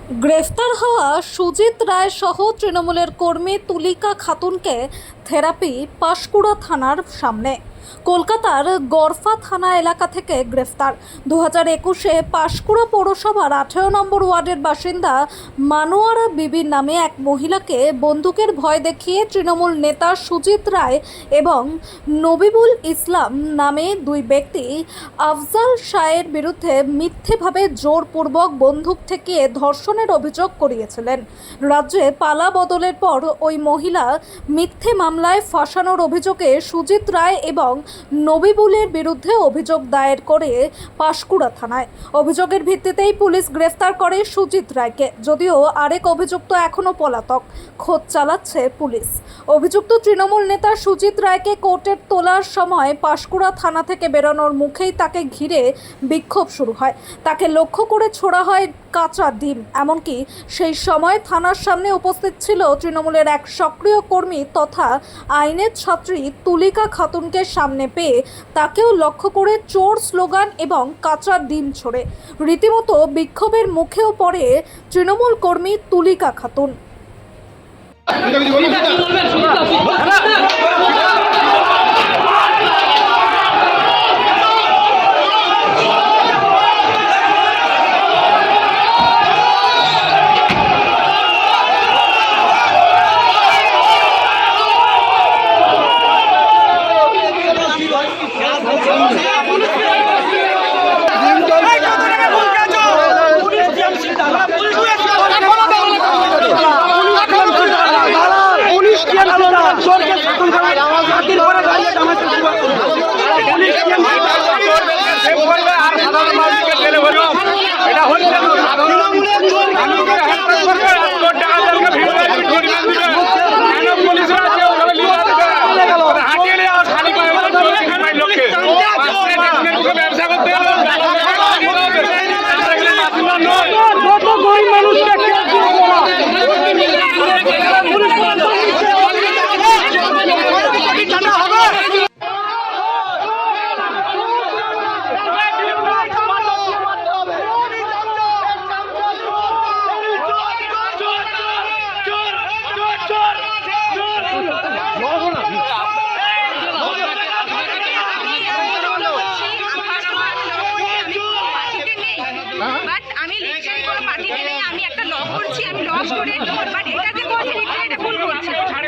গ্রেফতার হওয়া সুজিত রায় সহ তৃণমূলের কর্মী তুলিকা খাতুনকে থেরাপি পাঁশকুড়া থানার সামনে। কলকাতার গরফা থানা এলাকা থেকে গ্রেফতার। 2021-এ পাঁশকুড়া পৌরসভার 18 নম্বর ওয়ার্ডের বাসিন্দা মানোয়ারা বিবির নামে এক মহিলাকে বন্দুকের ভয় দেখিয়ে তৃণমূল নেতা সুজিত রায় এবং নবিবুল ইসলাম নামে দুই ব্যক্তি আফজাল শাহের বিরুদ্ধে মিথ্যেভাবে জোরপূর্বক বন্দুক ঠেকিয়ে ধর্ষণের অভিযোগ করিয়েছিলেন। রাজ্যে পালা বদলের পর ওই মহিলা মিথ্যে মামলায় ফাঁসানোর অভিযোগে সুজিত রায় এবং নবিবুলের বিরুদ্ধে অভিযোগ দায়ের করে পাঁশকুড়া থানায়। অভিযোগের ভিত্তিতেই পুলিশ গ্রেফতার করে সুজিত রায়কে, যদিও আরেক অভিযুক্ত এখনও পলাতক। খোঁজ চালাচ্ছে পুলিশ। অভিযুক্ত তৃণমূল নেতা সুজিত রায়কে কোর্টের তোলার সময় পাঁশকুড়া থানা থেকে বেরোনোর মুখেই তাকে ঘিরে বিক্ষোভ শুরু হয়। তাকে লক্ষ্য করে ছোড়া হয় কাঁচা ডিম। এমনকি সেই সময় থানার সামনে উপস্থিত ছিল তৃণমূলের এক সক্রিয় কর্মী তথা আইনের ছাত্রী তুলিকা খাতুনকে সামনে পেয়ে তাকেও লক্ষ্য করে চোর স্লোগান এবং কাঁচা ডিম ছোড়ে। রীতিমতো বিক্ষোভের মুখেও পড়ে তৃণমূল কর্মী তুলিকা খাতুন।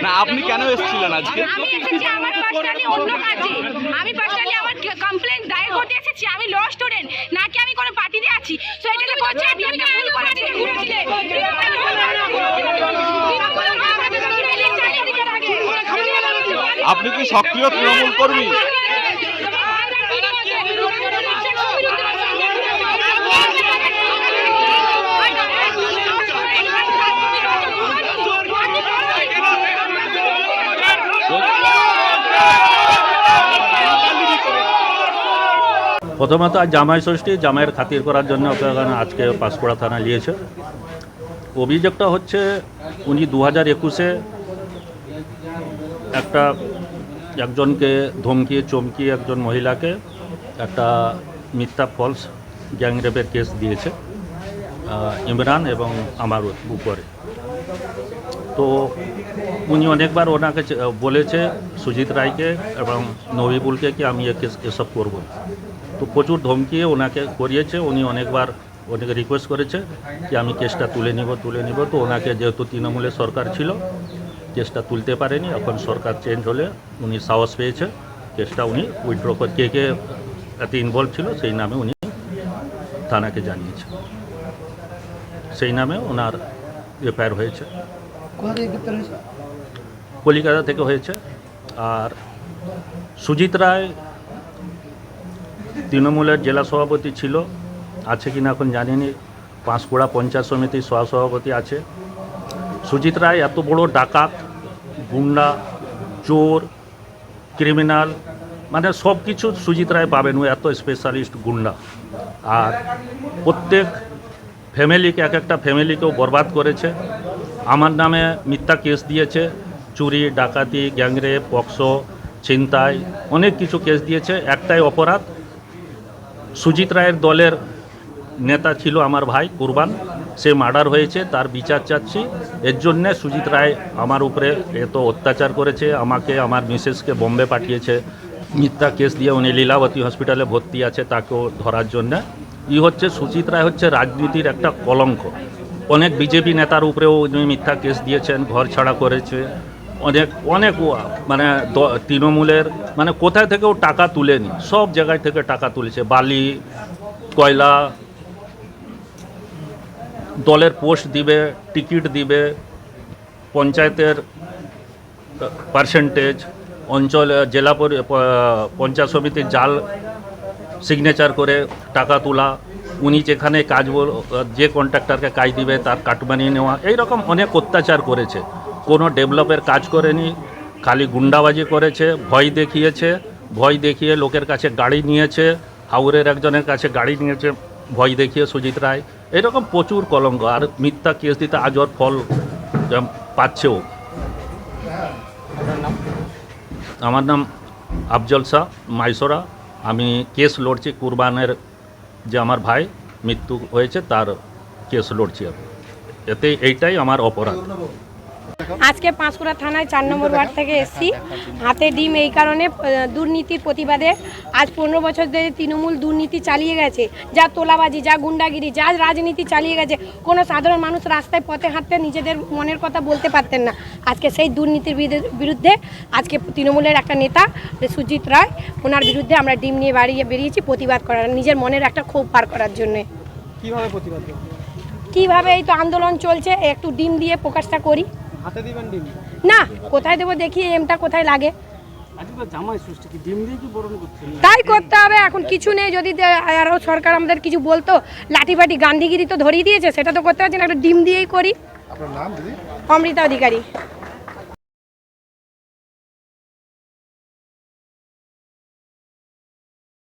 না আপনি কেন এসেছিলেন আজকে? আমি এসেছি আমার পার্সোনালি অন্য কাজে। আমি পার্সোনালি আমার কমপ্লেইন দায়ের করতে এসেছি। আমি ল স্টুডেন্ট, নাকি আমি কোনো পার্টিতে আছি। সো এটা বলছে আপনি একটা ভুল করেছেন। আপনি কি সক্রিয় তৃণমূল কর্মী? প্রথমত আজ জামাই ষষ্ঠী, জামাইয়ের খাতির করার জন্য ওখানে আজকে পাঁশকুড়া থানা নিয়েছে। অভিযোগটা হচ্ছে উনি 2021-এ একজনকে ধমকিয়ে চমকিয়ে একজন মহিলাকে একটা মিথ্যা ফলস গ্যাংরেপের কেস দিয়েছে ইমরান এবং আমার উপরে। তো উনি অনেকবার ওনাকে বলেছে সুজিত রায়কে এবং নবিবুলকে কি আমি এসব করব। তো প্রচুর ধমকিয়ে ওনাকে করিয়েছে। উনি অনেকবার ওনাকে রিকোয়েস্ট করেছে যে আমি কেসটা তুলে নিব। তো ওনাকে যেহেতু তৃণমূলের সরকার ছিল, কেসটা তুলতে পারেনি। এখন সরকার চেঞ্জ হলে উনি সাহস পেয়েছে, কেসটা উনি উইথড্র করে কে এতে ইনভলভ ছিল সেই নামে উনি থানাকে জানিয়েছে। সেই নামে ওনার এফআইআর হয়েছে। কলিকাতা থেকে হয়েছে। আর সুজিত রায় তৃণমূলের জেলা সভাপতি ছিল, আছে কিনা এখন জানিনি। পাঁশকুড়া পঞ্চায়েত সমিতির সহসভাপতি আছে। সুজিত রায় এত বড় ডাকাত, গুন্ডা, চোর, ক্রিমিনাল, মানে সব কিছু সুজিত রায় পাবেন। ও এত স্পেশালিস্ট গুন্ডা। আর প্রত্যেক ফ্যামিলিকে একটা ফ্যামিলিকেও বরবাদ করেছে। আমার নামে মিথ্যা কেস দিয়েছে, চুরি, ডাকাতি, গ্যাংরেপ, পক্সো, ছিনতাই, অনেক কিছু কেস দিয়েছে। একটাই অপরাধ, সুজিত রায়ের দলের নেতা ছিল আমার ভাই কুরবান, সে মার্ডার হয়েছে, তার বিচার চাচ্ছি। এর জন্যে সুজিত রায় আমার উপরে এত অত্যাচার করেছে, আমাকে আমার মিসেসকে বোম্বে পাঠিয়েছে মিথ্যা কেস দিয়ে। উনি লীলাবতী হসপিটালে ভর্তি আছে, তাকেও ধরার জন্য। হচ্ছে সুজিত রায় হচ্ছে রাজনীতির একটা কলঙ্ক। অনেক বিজেপি নেতার উপরেও উনি মিথ্যা কেস দিয়েছেন, ঘর ছাড়া করেছে। অনেক মানে তৃণমূলের মানে কোথায় থেকেও টাকা তুলেনি, সব জায়গায় থেকে টাকা তুলেছে। বালি, কয়লা, দলের পোস্ট দিবে, টিকিট দিবে, পঞ্চায়েতের পার্সেন্টেজ, অঞ্চলে জেলা পঞ্চায়েত সমিতির জাল সিগনেচার করে টাকা তোলা। উনি যেখানে কাজ যে কন্ট্রাক্টরকে কাজ দিবে তার কাটমানি নেওয়া, এইরকম অনেক অত্যাচার করেছে। কোনো ডেভেলপের কাজ করেনি, খালি গুন্ডাবাজি করেছে, ভয় দেখিয়েছে। ভয় দেখিয়ে লোকের কাছে গাড়ি নিয়েছে, হাওড়ের একজনের কাছে গাড়ি নিয়েছে ভয় দেখিয়ে সুজিত রায়। এরকম প্রচুর কলঙ্ক, আর মিথ্যা কেস দিতে আজ ওর ফল পাচ্ছেও। আমার নাম আফজল শাহ মাইসোরা। আমি কেস লড়ছি কুরবানের, যে আমার ভাই মৃত্যু হয়েছে তার কেস লড়ছি আমি। এতে এইটাই আমার অপরাধ। আজকে পাঁশকুড়া থানায় 4 নম্বর ওয়ার্ড থেকে এসেছি। হাতে ডিম এই কারণে দুর্নীতির প্রতিবাদে। আজ 15 বছর ধরে তৃণমূল দুর্নীতি চালিয়ে গেছে, যা তোলাবাজি, যা গুন্ডাগিরি, যা রাজনীতি চালিয়ে গেছে। কোনো সাধারণ মানুষ রাস্তায় পথে হাঁটতে নিজেদের মনের কথা বলতে পারতেন না। আজকে সেই দুর্নীতির বিরুদ্ধে আজকে তৃণমূলের একটা নেতা সুজিত রায়, ওনার বিরুদ্ধে আমরা ডিম নিয়ে বেরিয়েছি প্রতিবাদ করার, নিজের মনের একটা ক্ষোভ পার করার জন্যে। কিভাবে প্রতিবাদ করবেন? কিভাবে, এই তো আন্দোলন চলছে, একটু ডিম দিয়ে প্রকাশটা করি। হাতে দিবেন ডিম? না, কোথায় দেবো দেখি এমটা কোথায় লাগে, আজকে তো জামাই ষষ্ঠী, কি ডিম দিয়ে কি বরণ করছেন? তাই করতে হবে। এখন কিছু নেই, যদি আরও সরকার আমাদের কিছু বলতো, লাঠিবাটি গান্ধীগিরি তো ধরিয়ে দিয়েছে, সেটা তো করতে পারছি না, একটা ডিম দিয়েই করি। আপনার নাম দিদি? অমৃতা অধিকারী।